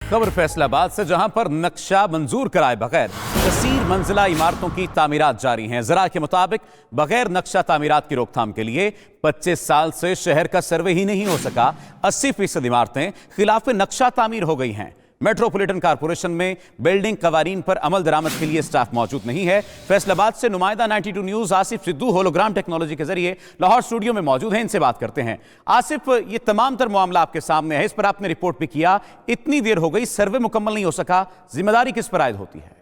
खबर फैसलाबाद से, जहां पर नक्शा मंजूर कराए बगैर कसीर मंजिला इमारतों की तामीरात जारी हैं। ज़रा के मुताबिक बगैर नक्शा तामीरात की रोकथाम के लिए 25 साल से शहर का सर्वे ही नहीं हो सका। 80% इमारतें खिलाफ नक्शा तामीर हो गई हैं। मेट्रोपॉलिटन कारपोरेशन में बिल्डिंग कवानीन पर अमल दरामद के लिए स्टाफ मौजूद नहीं है। फैसलाबाद से नुमाइंदा 92 news Asif Sidhu hologram technology के जरिए लाहौर स्टूडियो में मौजूद हैं। इनसे बात करते हैं। आसिफ, ये तमाम तर मामला आपके सामने है, इस पर आपने रिपोर्ट भी किया, इतनी देर हो गई, सर्वे मुकम्मल नहीं हो सका, जिम्मेदारी किस पर आयद होती है?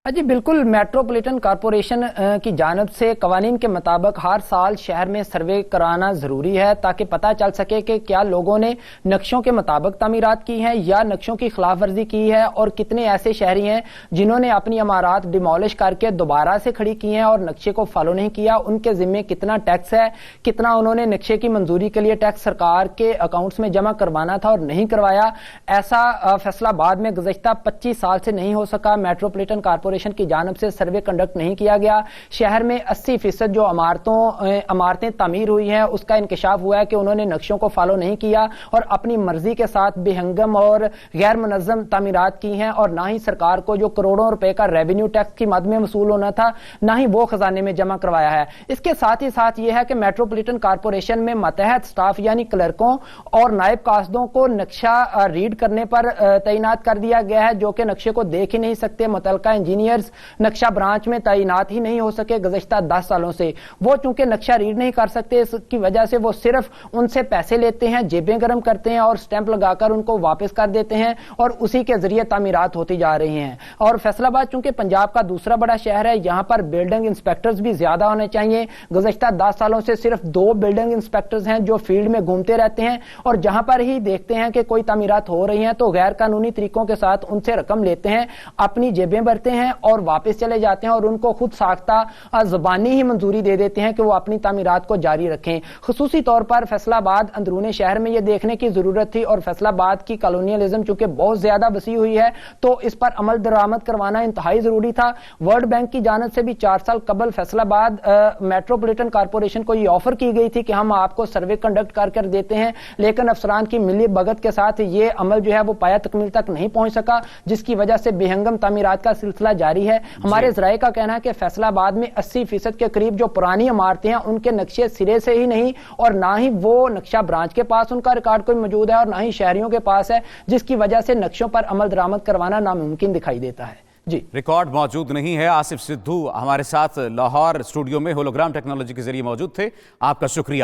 जी बिल्कुल, मेट्रोपॉलिटन कॉरपोरेशन की जानिब से कवानीन के मुताबिक हर साल शहर में सर्वे कराना ज़रूरी है ताकि पता चल सके कि क्या लोगों ने नक्शों के मुताबिक तामीरात की हैं या नक्शों की खिलाफ वर्जी की है, और कितने ऐसे शहरी हैं जिन्होंने अपनी इमारत डिमोलिश करके दोबारा से खड़ी की हैं और नक्शे को फॉलो नहीं किया। उनके जिम्मे कितना टैक्स है, कितना उन्होंने नक्शे की मंजूरी के लिए टैक्स सरकार के अकाउंट्स में जमा करवाना था और नहीं करवाया। ऐसा फैसलाबाद में गुज़श्ता 25 साल से नहीं हो सका। मेट्रोपॉलिटन कॉरपोरेशन की जानिब से सर्वे कंडक्ट नहीं किया गया। शहर में 80% जो इमारतें तामीर हुई हैं उसका इंकशाफ हुआ है कि उन्होंने नक्शों को फॉलो नहीं किया और अपनी मर्जी के साथ बेहंगम और गैर मुनज़्ज़म तामीरात की हैं, और ना ही सरकार को जो करोड़ों रुपए का रेवेन्यू टैक्स की मद में वसूल होना था, ना ही वो खजाने में जमा करवाया है। इसके साथ ही साथ यह है कि मेट्रोपॉलिटन कॉरपोरेशन में मतहत स्टाफ यानी क्लर्कों और नायब कासदों को नक्शा रीड करने पर तैनात कर दिया गया है, जो कि नक्शे को देख ही नहीं सकते। मुतलका इंजीनियर्स नक्शा ब्रांच में तैनात ही नहीं हो सके गुज़श्ता 10 सालों से। वो चूंकि नक्शा रीड नहीं कर सकते, इसकी वजह से वो सिर्फ उनसे पैसे लेते हैं, जेबें गर्म करते हैं और स्टैंप लगाकर उनको वापस कर देते हैं, और उसी के जरिए तामीरात होती जा रही हैं। और फैसलाबाद चूंकि पंजाब का दूसरा बड़ा शहर है, यहाँ पर बिल्डिंग इंस्पेक्टर्स भी ज्यादा होने चाहिए। गुज़श्ता 10 सालों से सिर्फ 2 बिल्डिंग इंस्पेक्टर्स हैं जो फील्ड में घूमते रहते हैं, और जहां पर ही देखते हैं कि कोई तामीरात हो रही हैं तो गैर कानूनी तरीकों के साथ उनसे रकम लेते हैं, अपनी जेबें भरते हैं और वापस चले जाते हैं, और उनको खुद साख्ता ज़बानी ही मंजूरी दे देते हैं कि वो अपनी तामीरात को जारी रखें। खुसूसी तौर पर फैसलाबाद अंदरूनी शहर में ये देखने की जरूरत थी, और फैसलाबाद की कॉलोनियलिज्म चूंकि बहुत ज्यादा बसी हुई है तो इस पर अमल दरामद करवाना इंतहाई जरूरी था। वर्ल्ड बैंक की जानिब से भी 4 साल कबल फैसलाबाद मेट्रोपॉलिटन कॉरपोरेशन को ये ऑफर की गई थी कि हम आपको सर्वे कंडक्ट कर देते हैं, लेकिन अफसरान की मिली भगत के साथ ये अमल जो है वो पाया तकमील तक नहीं पहुंच सका, जिसकी वजह से बेहंगम तामीरात का सिलसिला जारी है। हमारे ज़राए का कहना है कि फैसलाबाद में 80% के करीब जो पुरानी इमारतें हैं उनके नक्शे सिरे से ही नहीं, और ना ही वो नक्शा ब्रांच के पास उनका रिकॉर्ड कोई मौजूद है और ना ही शहरियों के पास है, जिसकी वजह से नक्शों पर अमल दरामद करवाना नामुमकिन दिखाई देता है। जी, रिकॉर्ड मौजूद नहीं है। आसिफ सिद्धू हमारे साथ लाहौर स्टूडियो में होलोग्राम टेक्नोलॉजी के जरिए मौजूद थे। आपका शुक्रिया।